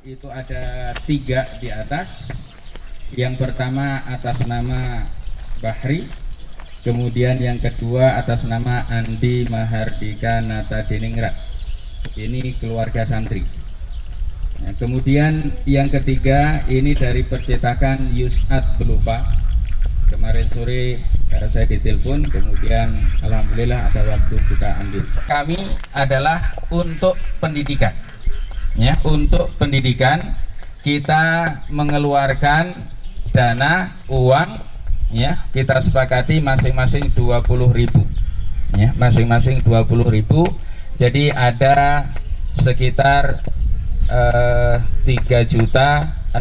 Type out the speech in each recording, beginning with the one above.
Itu ada 3 di atas. Yang pertama atas nama Bahri, kemudian yang kedua atas nama Andi Mahardika Nata Diningrat. Ini keluarga santri. Nah, kemudian yang ketiga ini dari percetakan Yusat Belupa. Kemarin sore saya ditelepon, kemudian alhamdulillah ada waktu kita ambil. Kami adalah untuk pendidikan. Ya, untuk pendidikan kita mengeluarkan dana uang, ya, kita sepakati masing-masing 20.000, ya, masing-masing 20.000. Jadi ada sekitar 3.600.000.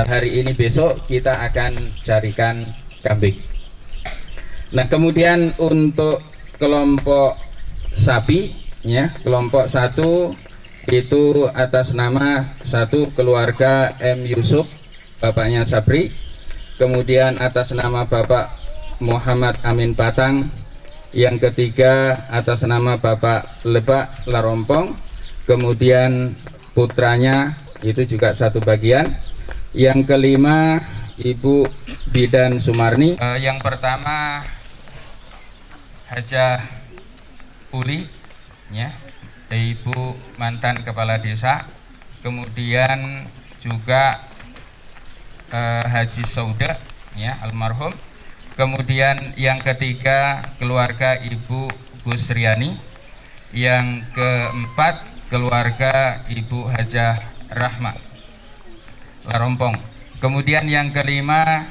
Hari ini besok kita akan carikan kambing. Nah, kemudian untuk kelompok sapi, ya, kelompok 1 itu atas nama 1 keluarga M. Yusuf, bapaknya Sabri, kemudian atas nama Bapak Muhammad Amin Patang, yang ketiga atas nama Bapak Lebak Larompong, kemudian putranya itu juga 1 bagian, yang kelima Ibu Bidan Sumarni, yang pertama Hajah Uli, ya, Ibu mantan kepala desa, kemudian juga Haji Sauda, ya, almarhum, kemudian yang ketiga keluarga Ibu Gusriani, yang keempat keluarga Ibu Hajah Rahma Larompong, kemudian yang kelima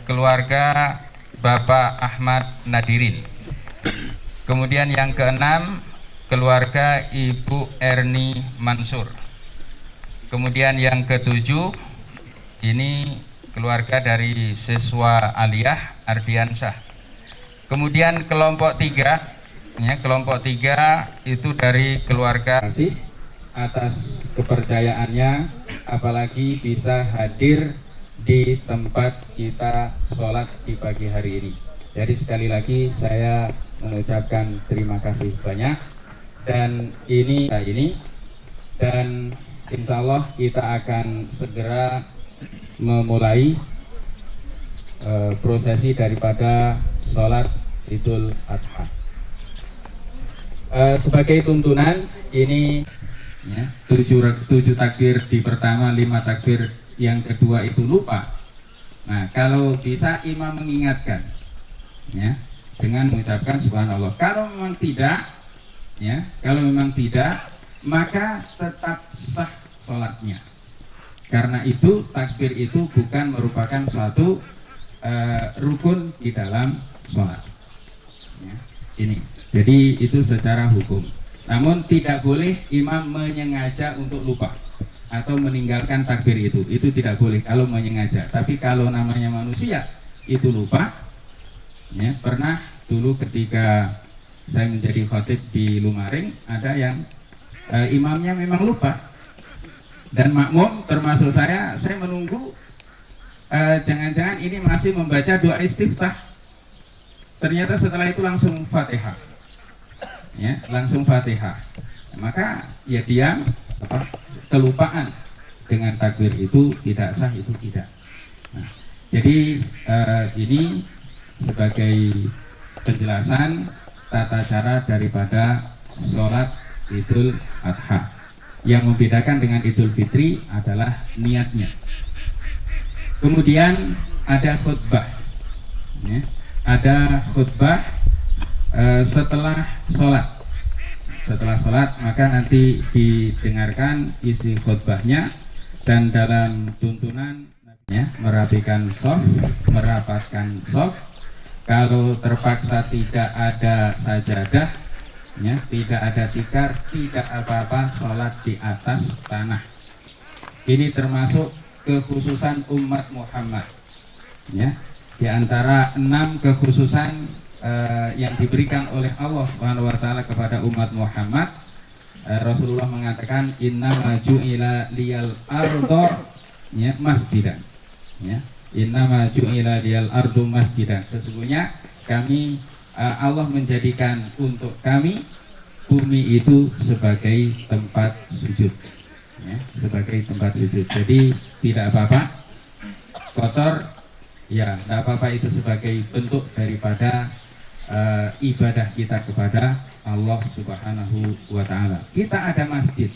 keluarga Bapak Ahmad Nadirin, kemudian yang keenam keluarga Ibu Erni Mansur, kemudian yang ketujuh ini keluarga dari siswa Aliyah Ardiansah, kemudian kelompok 3, ya, kelompok 3 itu dari keluarga atas kepercayaannya, apalagi bisa hadir di tempat kita sholat di pagi hari ini. Jadi sekali lagi saya mengucapkan terima kasih banyak. Dan ini dan insya Allah kita akan segera memulai prosesi daripada sholat Idul Adha. Sebagai tuntunan ini, ya, 7 takbir di pertama, 5 takbir yang kedua itu lupa. Nah, kalau bisa imam mengingatkan, ya, dengan mengucapkan subhanallah. Kalau memang tidak, ya, kalau memang tidak, maka tetap sah sholatnya. Karena itu takbir itu bukan merupakan suatu rukun di dalam sholat. Ya, ini. Jadi itu secara hukum. Namun tidak boleh imam menyengaja untuk lupa atau meninggalkan takbir itu. Itu tidak boleh kalau menyengaja. Tapi kalau namanya manusia itu lupa, ya, pernah dulu ketika saya menjadi khatib di Lumaring, ada yang imamnya memang lupa, dan makmum termasuk saya menunggu jangan-jangan ini masih membaca doa istiftah. Ternyata setelah itu langsung Fatihah, ya, langsung Fatihah. Maka ya diam, kelupaan dengan takbir itu tidak sah, itu tidak. Nah, jadi ini sebagai penjelasan tata cara daripada sholat Idul Adha. Yang membedakan dengan Idul Fitri adalah niatnya. Kemudian ada khutbah, ya, ada khutbah setelah sholat. Setelah sholat maka nanti didengarkan isi khutbahnya, dan dalam tuntunan, ya, merapikan shaf, merapatkan shaf. Kalau terpaksa tidak ada sajadah, ya, tidak ada tikar, tidak apa-apa, sholat di atas tanah. Ini termasuk kekhususan umat Muhammad, ya, di antara 6 kekhususan yang diberikan oleh Allah Subhanahu wa taala kepada umat Muhammad. Rasulullah mengatakan innama ju'ila liyal ardo, ya, masjidan, ya, innama ju'ila liyal ardu masjidan, sesungguhnya kami Allah menjadikan untuk kami bumi itu sebagai tempat sujud. ya, sebagai tempat sujud. Jadi tidak apa-apa kotor, ya tidak apa-apa, itu sebagai bentuk daripada ibadah kita kepada Allah Subhanahu wa Ta'ala. Kita ada masjid,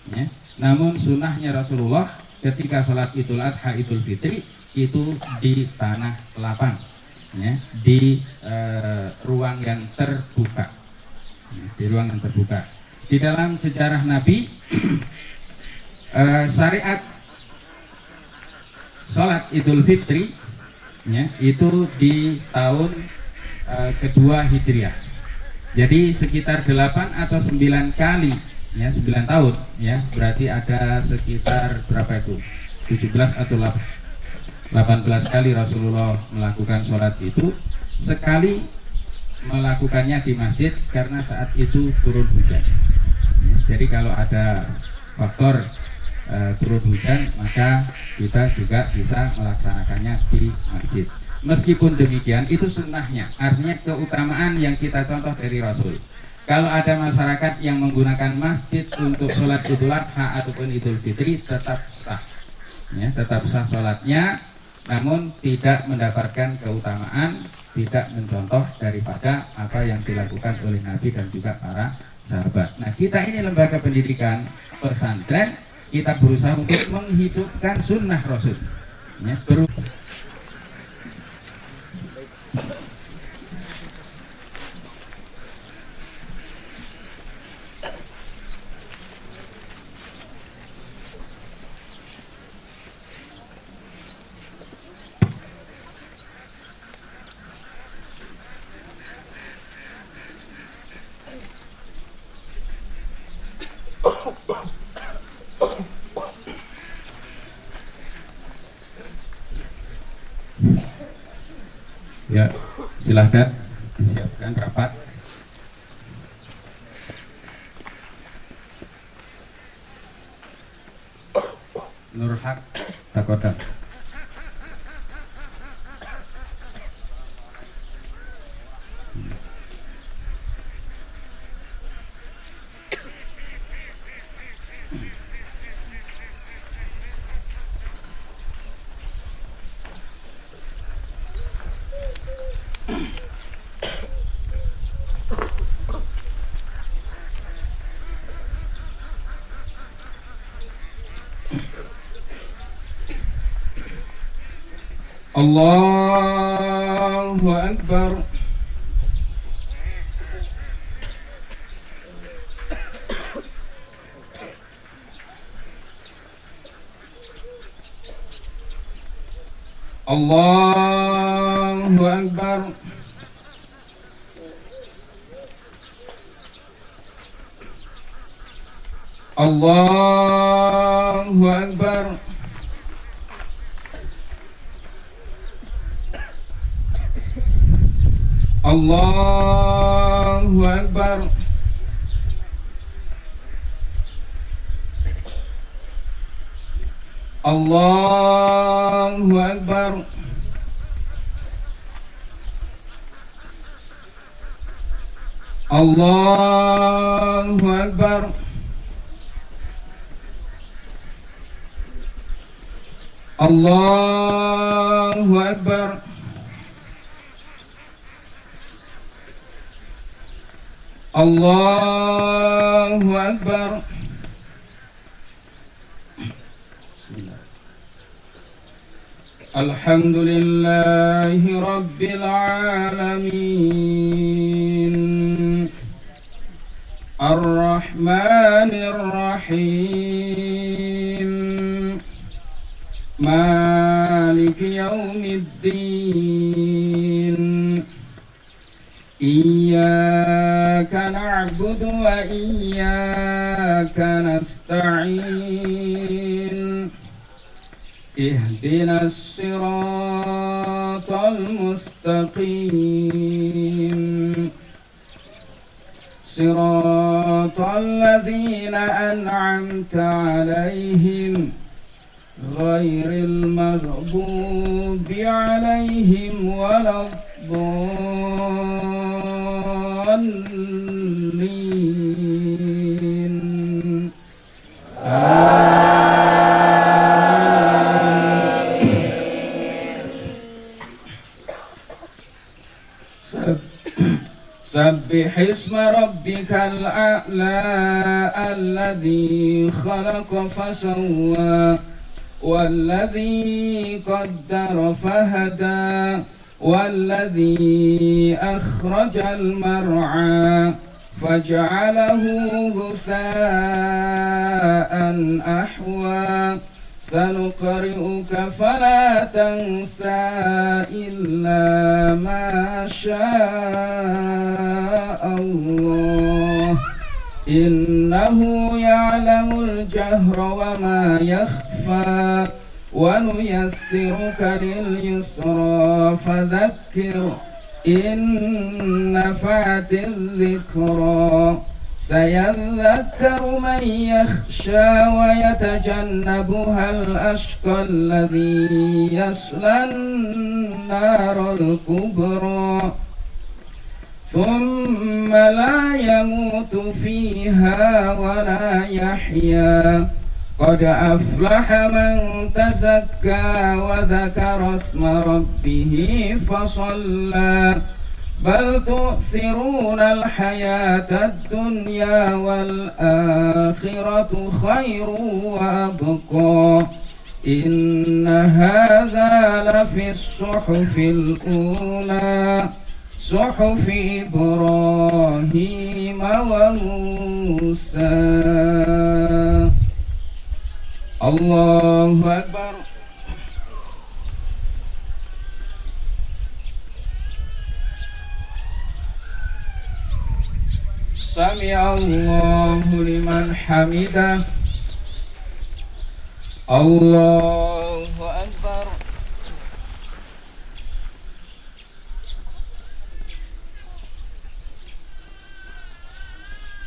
ya. Namun sunnahnya Rasulullah ketika sholat Idul Adha, Idul Fitri itu di tanah lapang, ya, di ruang yang terbuka, ya, di ruang yang terbuka. Di dalam sejarah Nabi, syariat sholat Idul Fitri, ya, itu di tahun kedua Hijriah. Jadi sekitar 8 atau 9 kali, ya, 9 tahun, ya, berarti ada sekitar berapa itu? 17 atau 18 kali Rasulullah melakukan sholat itu. Sekali melakukannya di masjid karena saat itu turun hujan, ya, jadi kalau ada faktor turun hujan, maka kita juga bisa melaksanakannya di masjid. Meskipun demikian, itu sunnahnya, artinya keutamaan yang kita contoh dari Rasul. Kalau ada masyarakat yang menggunakan masjid untuk sholat Idul Adha ataupun Idul Fitri, tetap sah, ya, tetap sah sholatnya, namun tidak mendapatkan keutamaan, tidak mencontoh daripada apa yang dilakukan oleh Nabi dan juga para sahabat. Nah, kita ini lembaga pendidikan pesantren, kita berusaha untuk menghidupkan sunnah Rasul, ya, ya, silahkan disiapkan rapat. Nurhak Takodam. Allahu Akbar. Allahu Akbar. Allahu Akbar. Allahu Akbar. Allahu Akbar. Allahu Akbar. Allahu Akbar. Allahu Akbar. Alhamdulillahi Rabbil Alamin, Ar-Rahmanir Rahim, Maliki Yawmiddin, Iyyaka na'budu wa iyyaka nasta'in, Ihdinas siratal mustaqim, Siratal ladzina an'amta 'alaihim, Ghairil maghdubi 'alaihim waladdallin. Amin. سبح اسم ربك الأعلى الذي خلق فسوى والذي قدر فهدى والذي أخرج المرعى فجعله غثاء أحوى سنقرئك فلا تنسى إلا ما شاء الله إنه يعلم الجهر وما يخفى ونيسرك لليسرى فذكر إن نفعت الذكرى سيذكر من يخشى ويتجنبها الأشقى الذي يصلى النار الكبرى ثم لا يموت فيها ولا يحيا قد أفلح من تزكى وذكر اسم ربه فصلى بل تؤثرون الحياة الدنيا والآخرة خير وأبقى إن هذا لفي الصحف الأولى صحف إبراهيم وموسى. الله أكبر. سمع الله لمن حمده. الله أكبر.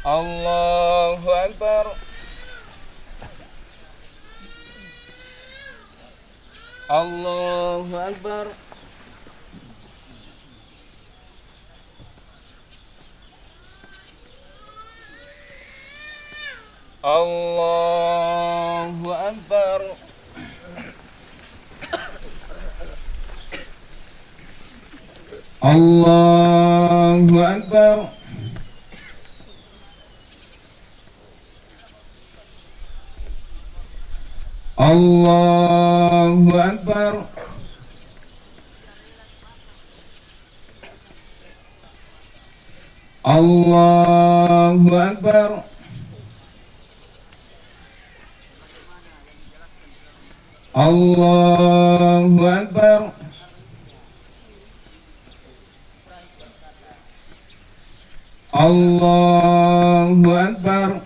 الله أكبر. الله أكبر. الله أكبر. الله أكبر. الله أكبر. الله أكبر. الله أكبر. الله أكبر.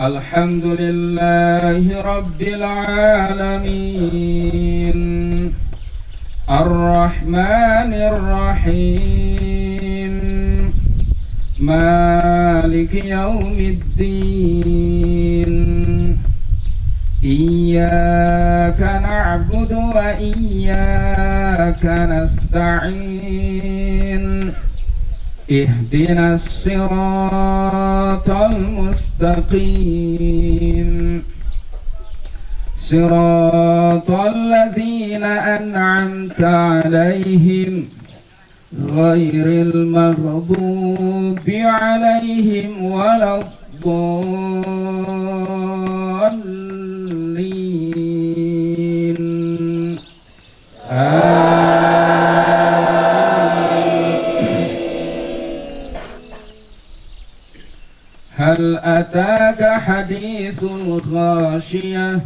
الحمد لله رب العالمين الرحمن الرحيم مالك يوم الدين إياك نعبد وإياك نستعين اهدنا الصراط المستقيم صراط الذين أنعمت عليهم غير المغضوب عليهم ولا الضالين هل أتاك حديث الغاشية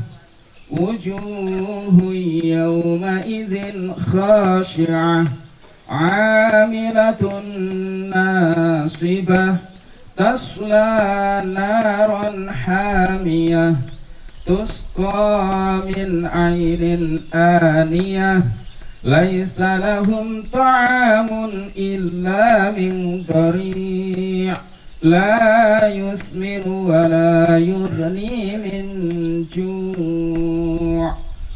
وجوه يومئذ خاشعة عاملة ناصبة تصلى نارا حامية تسقى من عين آنية ليس لهم طعام إلا من ضريع لا يسمن ولا يغني من جوع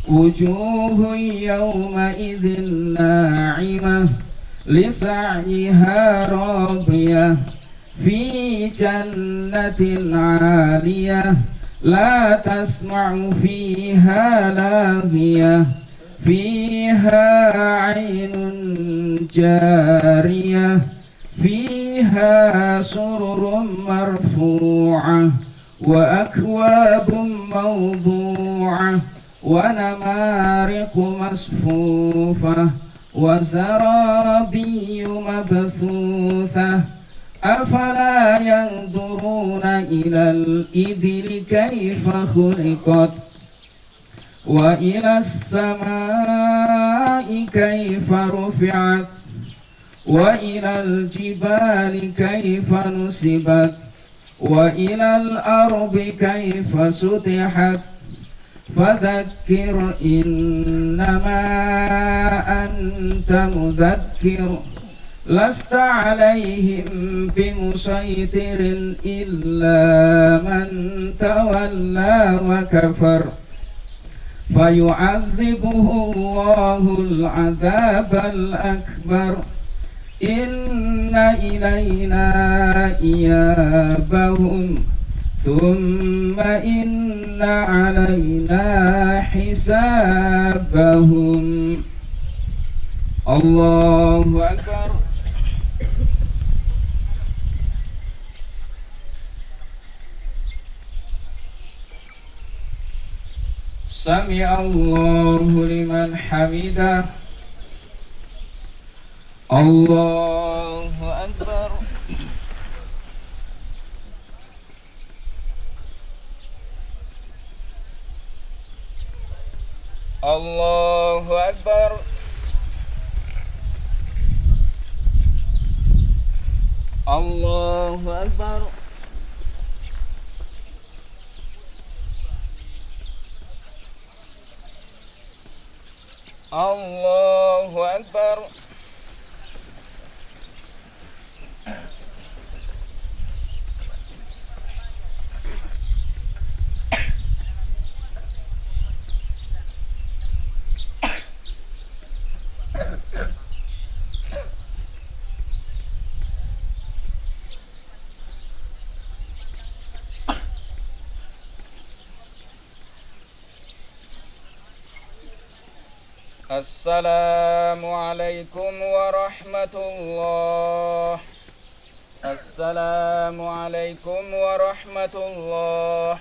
وجوه يومئذ ناعمة لسعيها راضية في جنة عالية لا تسمع فيها لاغية فيها عين جارية فيها سرر مرفوعة وأكواب موضوعة ونمارق مصفوفة وزرابي مبثوثة أفلا ينظرون إلى الإبل كيف خلقت وإلى السماء كيف رفعت وإلى الجبال كيف نصبت وإلى الأرض كيف سطحت فذكر إنما أنت مذكر لست عليهم بمسيطر إلا من تولى وكفر فيعذبه الله العذاب الأكبر إن إلينا إيابهم ثم إن علينا حسابهم. الله أكبر. سمع الله لمن حمده. الله أكبر. الله أكبر. الله أكبر. الله أكبر. السلام عليكم ورحمة الله. السلام عليكم ورحمة الله.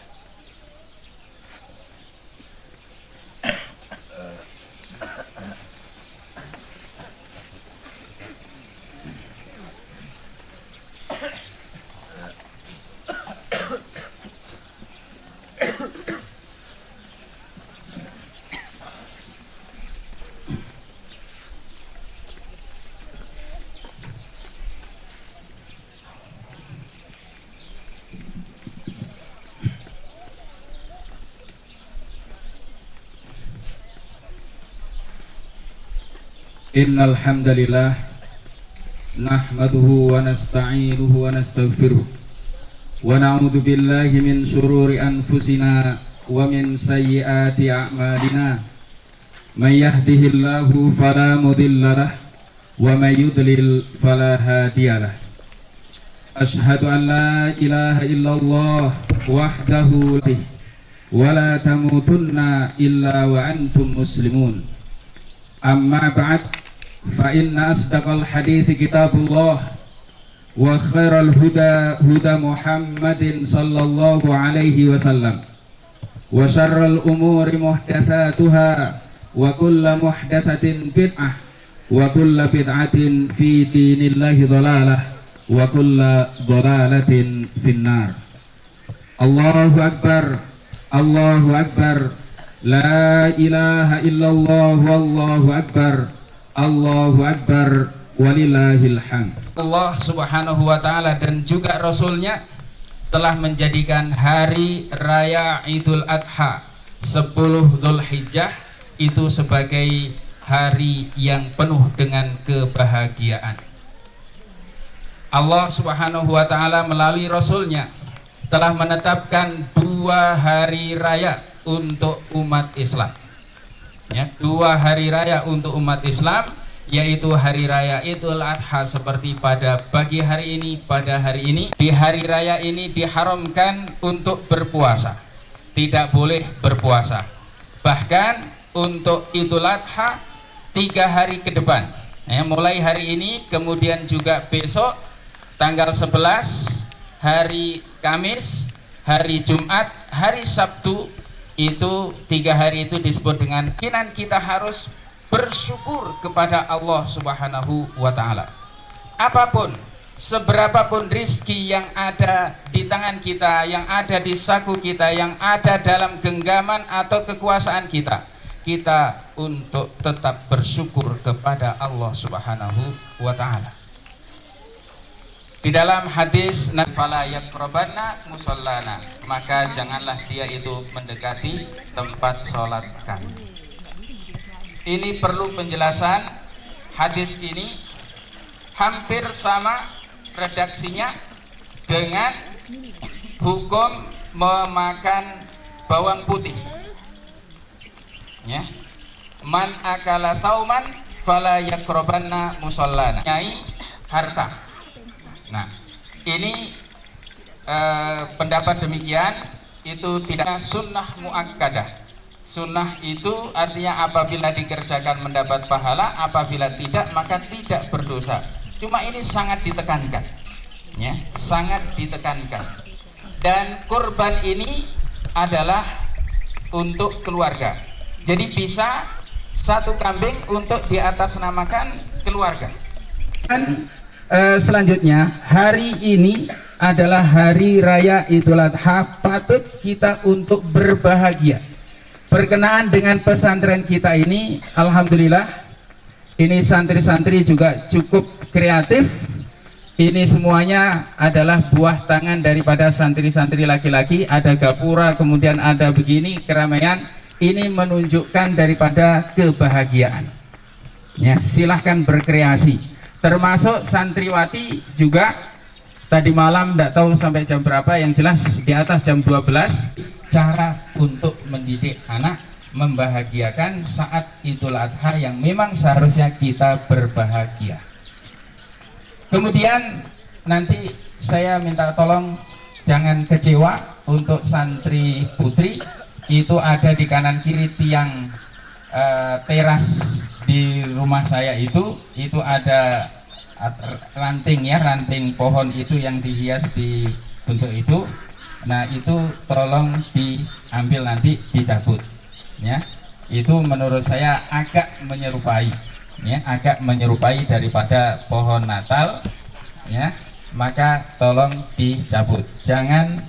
Innal hamdalillah nahmaduhu wa nasta'inuhu wa nastaghfiruh wa na'udzu billahi min shururi anfusina wa min sayyiati a'malina may yahdihillahu fala mudilla lahu wa may yudlil fala hadiyalah. Ashhadu an la ilaha illallah wahdahu wa la tamutunna illa wa antum muslimun. Amma ba'd, fa inna asdaqal hadithi kitabullah wa khairal huda huda Muhammadin sallallahu alaihi wasallam wa syarral umuri muhdatsatuha wa kullu muhdatsatin bid'ah wa kullu bid'atin fi dinillahi dhalalah wa kullu dhalalatin finnar. Allahu akbar, Allahu akbar. La ilaha illallah wallahu akbar. Allahu akbar walillahil hamd. Allah subhanahu wa ta'ala dan juga Rasulnya telah menjadikan hari raya Idul Adha 10 Dzulhijjah itu sebagai hari yang penuh dengan kebahagiaan. Allah subhanahu wa ta'ala melalui Rasulnya telah menetapkan 2 hari raya untuk umat Islam, ya, 2 hari raya untuk umat Islam, yaitu hari raya Idul Adha seperti pada pagi hari ini. Pada hari ini, di hari raya ini diharamkan untuk berpuasa, tidak boleh berpuasa. Bahkan untuk Idul Adha 3 hari ke depan, ya, mulai hari ini, kemudian juga besok tanggal 11, hari Kamis, hari Jumat, hari Sabtu. Itu 3 hari itu disebut dengan keyakinan kita harus bersyukur kepada Allah Subhanahu wa Ta'ala. Apapun, seberapapun rizki yang ada di tangan kita, yang ada di saku kita, yang ada dalam genggaman atau kekuasaan kita, kita untuk tetap bersyukur kepada Allah Subhanahu wa Ta'ala. Di dalam hadis, fala yaqrabanna musallana, maka janganlah dia itu mendekati tempat sholat kami. Ini perlu penjelasan. Hadis ini hampir sama redaksinya dengan hukum memakan bawang putih, ya. Man akala sauman fala yaqrabanna musallana, nyai harta. Nah, ini pendapat demikian itu tidak sunnah muakkadah. Sunnah itu artinya apabila dikerjakan mendapat pahala, apabila tidak maka tidak berdosa. Cuma ini sangat ditekankan, ya, sangat ditekankan. Dan kurban ini adalah untuk keluarga. Jadi bisa 1 kambing untuk diatasnamakan keluarga. Dan selanjutnya, hari ini adalah hari raya Idul Adha, patut kita untuk berbahagia. Berkenaan dengan pesantren kita ini, alhamdulillah, ini santri-santri juga cukup kreatif. Ini semuanya adalah buah tangan daripada santri-santri laki-laki. Ada gapura, kemudian ada begini keramaian. Ini menunjukkan daripada kebahagiaan, ya, silahkan berkreasi. Termasuk santriwati juga tadi malam, tidak tahu sampai jam berapa, yang jelas di atas jam 12. Cara untuk mendidik anak membahagiakan saat Idul Adha yang memang seharusnya kita berbahagia. Kemudian nanti saya minta tolong jangan kecewa untuk santri putri. Itu ada di kanan kiri tiang teras di rumah saya itu ada ranting, ya, ranting pohon itu yang dihias di bentuk itu. Nah, itu tolong diambil, nanti dicabut, ya. Itu menurut saya agak menyerupai, ya, agak menyerupai daripada pohon Natal, ya. Maka tolong dicabut. Jangan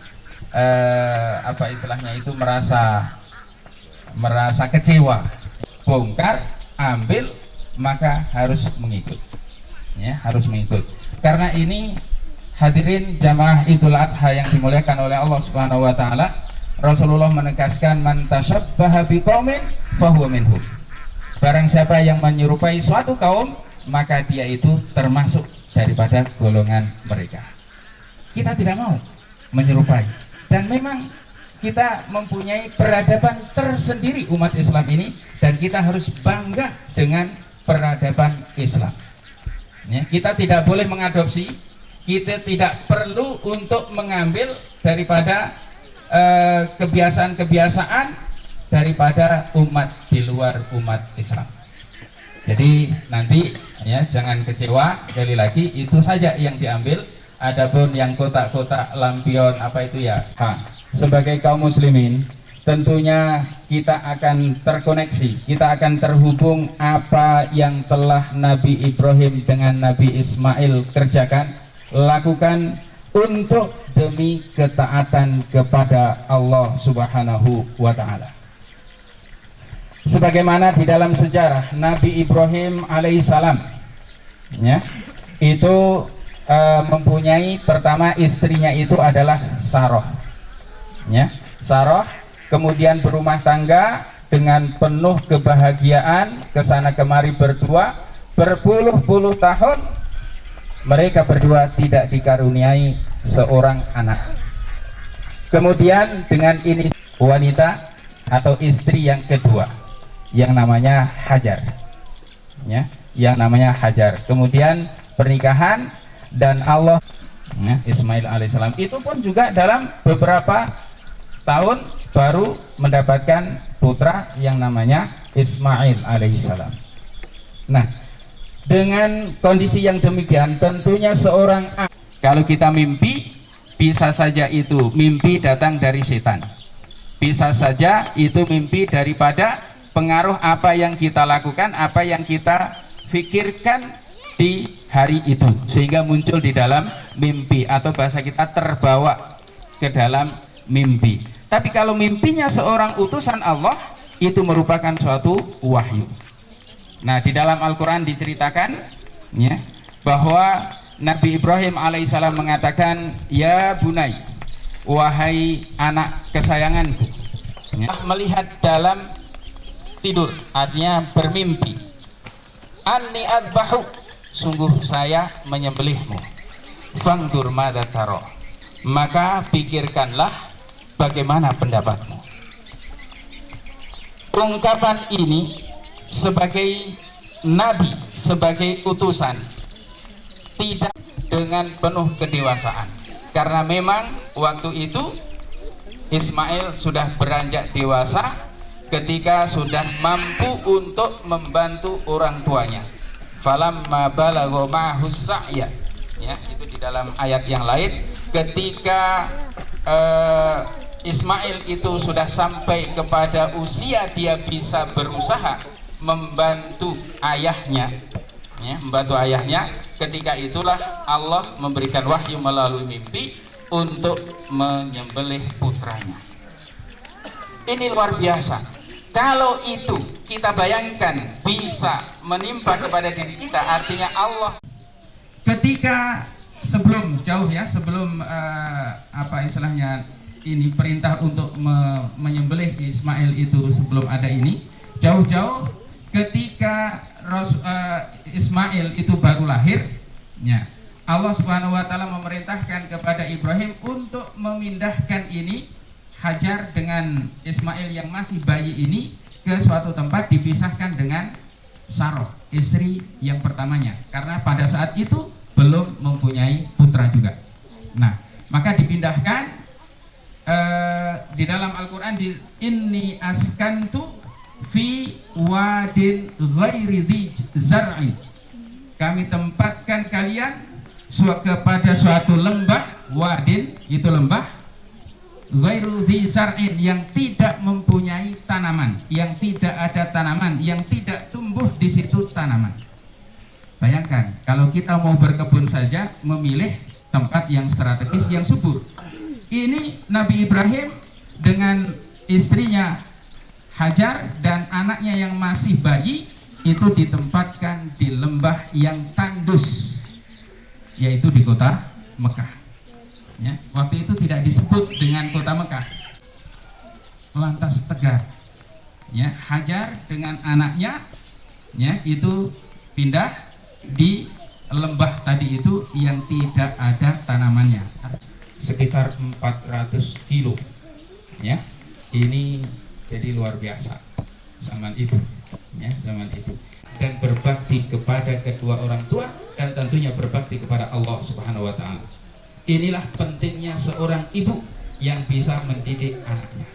apa istilahnya itu merasa kecewa. Bongkar, ambil, maka harus mengikut, ya, harus mengikut. Karena ini hadirin jamaah Idul Adha yang dimuliakan oleh Allah Subhanahu wa Ta'ala, Rasulullah menegaskan, man tasyabbaha biqaumin fahuwa minhum. Barang siapa yang menyerupai suatu kaum, maka dia itu termasuk daripada golongan mereka. Kita tidak mau menyerupai, dan memang kita mempunyai peradaban tersendiri umat Islam ini, dan kita harus bangga dengan peradaban Islam, ya. Kita tidak boleh mengadopsi, kita tidak perlu untuk mengambil daripada kebiasaan-kebiasaan daripada umat di luar umat Islam. Jadi nanti, ya, jangan kecewa. Sekali lagi, itu saja yang diambil. Adapun yang kotak-kotak lampion apa itu, ya, sebagai kaum muslimin tentunya kita akan terkoneksi, kita akan terhubung apa yang telah Nabi Ibrahim dengan Nabi Ismail kerjakan, lakukan untuk demi ketaatan kepada Allah Subhanahu wa Ta'ala. Sebagaimana di dalam sejarah Nabi Ibrahim alaihissalam, ya, itu mempunyai pertama istrinya itu adalah Saroh, ya, Saroh. Kemudian berumah tangga dengan penuh kebahagiaan, kesana kemari berdua berpuluh-puluh tahun. Mereka berdua tidak dikaruniai seorang anak. Kemudian dengan ini wanita atau istri yang kedua, yang namanya Hajar, ya, yang namanya Hajar. Kemudian pernikahan, dan Allah, ya, Ismail alaihissalam itu pun juga dalam beberapa tahun baru mendapatkan putra yang namanya Ismail alaihissalam. Nah, dengan kondisi yang demikian tentunya seorang kalau kita mimpi, bisa saja itu mimpi datang dari setan, bisa saja itu mimpi daripada pengaruh apa yang kita lakukan, apa yang kita pikirkan di hari itu, sehingga muncul di dalam mimpi, atau bahasa kita terbawa ke dalam mimpi. Tapi kalau mimpinya seorang utusan Allah, itu merupakan suatu wahyu. Nah, di dalam Al-Quran diceritakan ya, bahwa Nabi Ibrahim alaihissalam mengatakan, ya bunai, wahai anak kesayanganku, ya, melihat dalam tidur, artinya bermimpi, anni adbahu, sungguh saya menyembelihmu, fangdur madza tara, maka pikirkanlah bagaimana pendapatmu. Ungkapan ini sebagai nabi, sebagai utusan, tidak dengan penuh kedewasaan, karena memang waktu itu Ismail sudah beranjak dewasa ketika sudah mampu untuk membantu orang tuanya. Falamma balagha ma'ahu sa'ya, ya, itu di dalam ayat yang lain, ketika Ismail itu sudah sampai kepada usia dia bisa berusaha membantu ayahnya, ya, membantu ayahnya, ketika itulah Allah memberikan wahyu melalui mimpi untuk menyembelih putranya. Ini luar biasa. Kalau itu kita bayangkan bisa menimpa kepada diri kita, artinya Allah ketika sebelum jauh ya, sebelum apa istilahnya ini, perintah untuk menyembelih Ismail itu sebelum ada ini, jauh-jauh ketika Ismail itu baru lahir, ya, Allah Subhanahu wa taala memerintahkan kepada Ibrahim untuk memindahkan ini, Hajar dengan Ismail yang masih bayi ini, ke suatu tempat dipisahkan dengan Saroh, istri yang pertamanya, karena pada saat itu belum mempunyai putra juga. Nah, maka dipindahkan di dalam Al-Quran, di inni askantu fi wadin ghairi dhi zar'i, kami tempatkan kalian kepada suatu lembah, wadin itu lembah, ghairu dhi zar'in, yang tidak mempunyai tanaman, yang tidak ada tanaman, yang tidak tumbuh di situ tanaman. Bayangkan kalau kita mau berkebun saja memilih tempat yang strategis, yang subur. Ini Nabi Ibrahim dengan istrinya Hajar dan anaknya yang masih bayi itu ditempatkan di lembah yang tandus, yaitu di kota Mekah. Ya, waktu itu tidak disebut dengan kota Mekah, lantas tegar. Ya, Hajar dengan anaknya, ya, itu pindah di lembah tadi itu yang tidak ada tanamannya, sekitar 400 kilo. Ya, ini jadi luar biasa zaman itu, ya, zaman itu. Dan berbakti kepada kedua orang tua, dan tentunya berbakti kepada Allah Subhanahu wa taala. Inilah pentingnya seorang ibu yang bisa mendidik anaknya.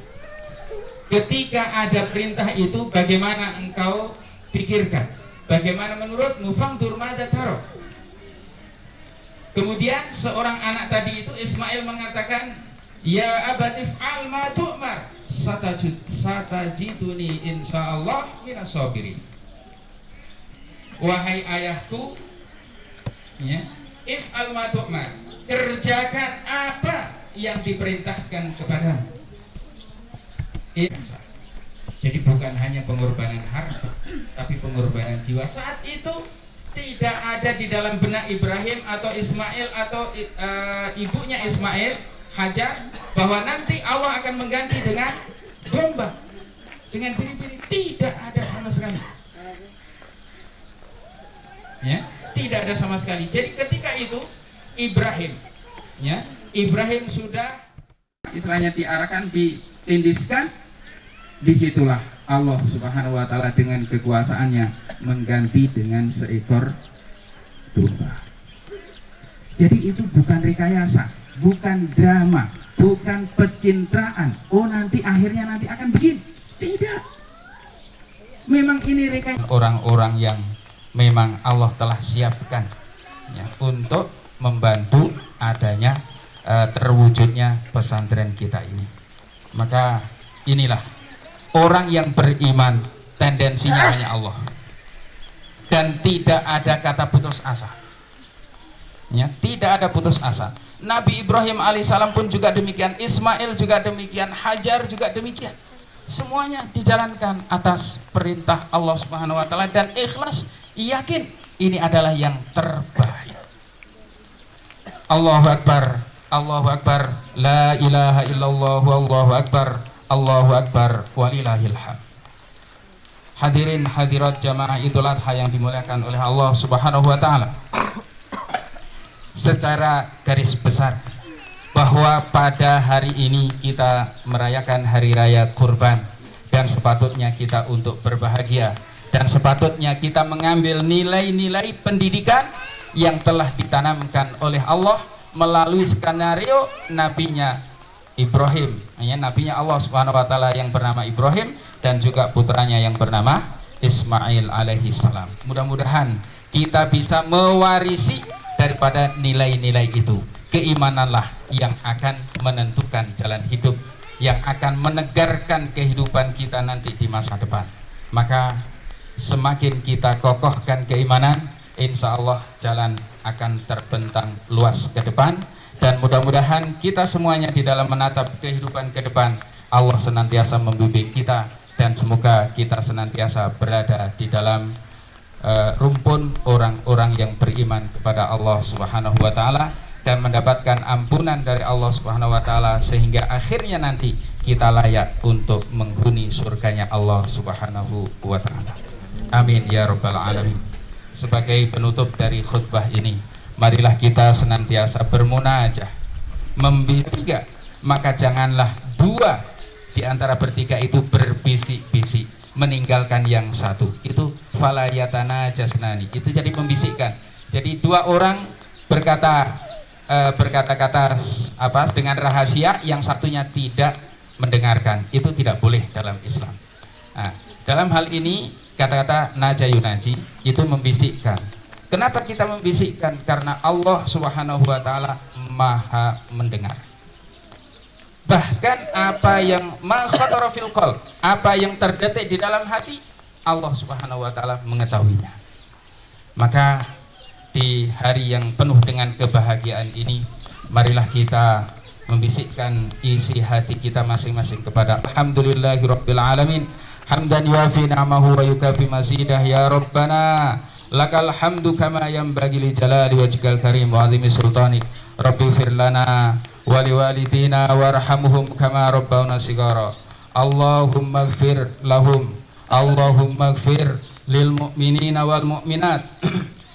Ketika ada perintah itu, bagaimana engkau pikirkan? Bagaimana menurutmu? Fangdur madza tara. Kemudian seorang anak tadi itu, Ismail, mengatakan, ya abati f'al ma tu'mar, satajiduni insyaallah minas sabirin. Wahai ayahku, ya, if'al ma tu'mar, kerjakan apa yang diperintahkan kepadamu. Jadi bukan hanya pengorbanan harta, tapi pengorbanan jiwa. Saat itu tidak ada di dalam benak Ibrahim atau Ismail atau ibunya Ismail, Hajar, bahwa nanti Allah akan mengganti dengan domba, dengan biri-biri. Tidak ada sama sekali, ya, tidak ada sama sekali. Jadi ketika itu Ibrahim, ya, Ibrahim sudah istilahnya diarahkan, ditindiskan. Disitulah Allah Subhanahu wa taala dengan kekuasaannya mengganti dengan seekor domba. Jadi itu bukan rekayasa, bukan drama, bukan pencitraan. Oh, nanti akhirnya nanti akan begini. Tidak. Memang ini orang-orang yang memang Allah telah siapkan ya, untuk membantu adanya terwujudnya pesantren kita ini. Maka inilah orang yang beriman, tendensinya hanya Allah dan tidak ada kata putus asa ya, tidak ada putus asa. Nabi Ibrahim alaihissalam pun juga demikian, Ismail juga demikian, Hajar juga demikian. Semuanya dijalankan atas perintah Allah Subhanahu wa taala dan ikhlas, yakin ini adalah yang terbaik. Allahu akbar, Allahu akbar, la ilaha illallah, wallahu akbar, Allahu akbar, walillahil hamd. Hadirin hadirat jamaah Idul Adha yang dimuliakan oleh Allah Subhanahu wa taala. Secara garis besar bahwa pada hari ini kita merayakan hari raya Kurban dan sepatutnya kita untuk berbahagia dan sepatutnya kita mengambil nilai-nilai pendidikan yang telah ditanamkan oleh Allah melalui skenario nabinya Ibrahim, ya, nabinya Allah Subhanahu wa taala yang bernama Ibrahim dan juga putranya yang bernama Ismail alaihi salam. Mudah-mudahan kita bisa mewarisi daripada nilai-nilai itu. Keimananlah yang akan menentukan jalan hidup, yang akan menegarkan kehidupan kita nanti di masa depan. Maka semakin kita kokohkan keimanan, insya Allah jalan akan terbentang luas ke depan. Dan mudah-mudahan kita semuanya di dalam menatap kehidupan ke depan, Allah senantiasa membimbing kita dan semoga kita senantiasa berada di dalam rumpun orang-orang yang beriman kepada Allah Subhanahu wa taala dan mendapatkan ampunan dari Allah Subhanahu wa taala sehingga akhirnya nanti kita layak untuk menghuni surganya Allah Subhanahu wa taala. Amin ya rabbal alamin. Sebagai penutup dari khutbah ini, marilah kita senantiasa bermunajah, bertiga, maka janganlah dua di antara bertiga itu berbisik-bisik meninggalkan yang satu. Itu falayatana jasnani, itu jadi membisikkan. Jadi dua orang berkata-kata apa dengan rahasia, yang satunya tidak mendengarkan, itu tidak boleh dalam Islam. Nah, dalam hal ini kata-kata najayunaji itu membisikkan. Kenapa kita membisikkan? Karena Allah Subhanahu wa taala Maha mendengar. Bahkan apa yang ma khatara fil qalb, apa yang terdetik di dalam hati, Allah Subhanahu wa taala mengetahuinya. Maka di hari yang penuh dengan kebahagiaan ini, marilah kita membisikkan isi hati kita masing-masing kepada alhamdulillahirabbil alamin, hamdan yuafi ni'amahu wa yukafi mazidah ya rabbana lakal hamdu kama yanbaghi li jalali wajhikal karim wa 'azimi sultanik. Rabbi firlana wa liwalidina warhamhum kama rabbawna sigara. Allahumma ighfir lahum, Allahumma ighfir lil mu'minina wal mu'minat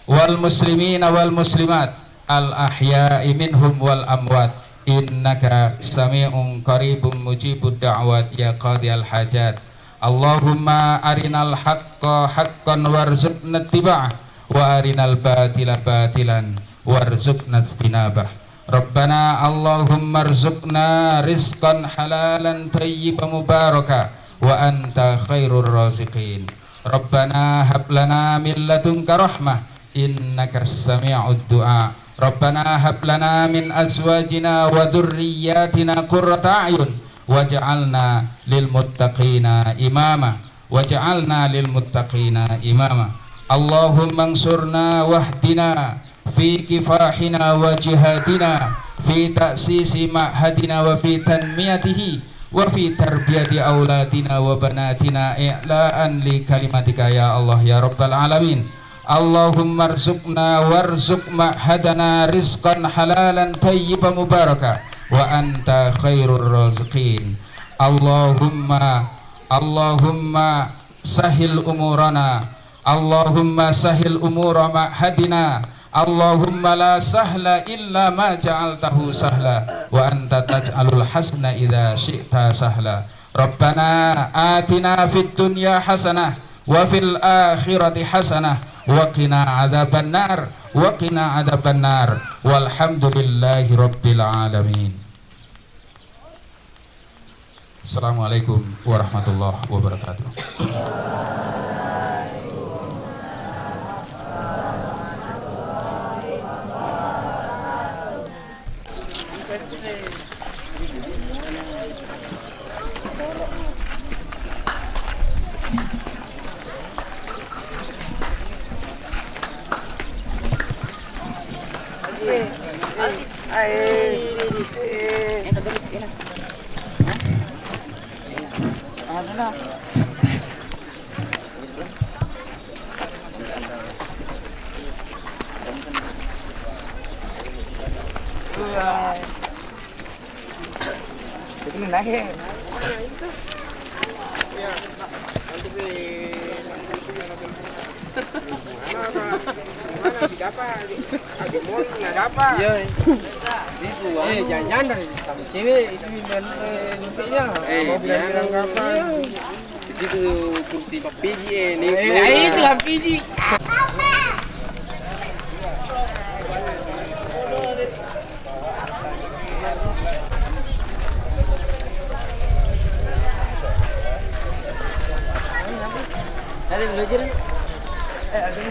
wal muslimina wal muslimat al ahya'i minhum wal amwat innaka sami'un qaribun mujibud da'wat ya qadiyal hajat. Allahumma arinal haqqa haqqan warzuqna ittiba'ah wa arinal batila batilan warzuqna ijtinabah. Rabbana Allahumma arzuqna rizqan halalan tayyiban mubaraka wa anta khairur raziqin. Rabbana hab lana min ladunka rahmah innaka sami'ud du'a. Rabbana hab lana min azwajina wa dhurriyyatina qurrata a'yun waj'alna lil muttaqina imama waj'alna lil muttaqina imama. Allahumma ansurna wahdina fi kifahina wa jihadina fi ta'sisi ma'hadina wa fi tanmiyatihi wa fi tarbiyati auladina wa banatina i'la'an li kalimatika ya Allah ya rabbal alamin. Allahumma arzuqna warzuq ma'hadana rizqan halalan tayyiban mubaraka wa anta khairur raziqin. Allahumma sahil umurana, Allahumma sahil umura ma'hadina, Allahumma la sahla illa ma ja'altahu sahla wa anta taj'alul hasna idza syi'ta sahla. Rabbana atina fid dunya hasanah wa fil akhirati hasanah wa qina adzaban nar wa qina adzaban nar walhamdulillahi rabbil alamin. Assalamualaikum warahmatullahi wabarakatuh. Jangan dari sama cewek itu numpiknya. Di situ kursi Pak Piji itu Pak Piji. Ada belajar. Ada.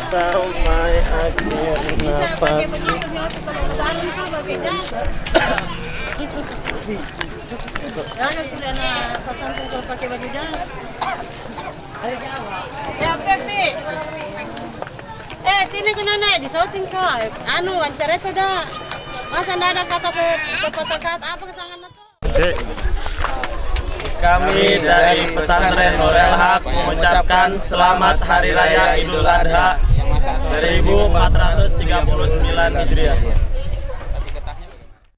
Sampai akhir nafas. pakai baju jas. Ya Pepe. Sini ke nenek di shooting kok. Anu ancar itu dah. Masa ndak ada kata kata apa kesangan itu? Kami dari pesantren Nurul Haq mengucapkan selamat Hari Raya Idul Adha 1439 Hijriah.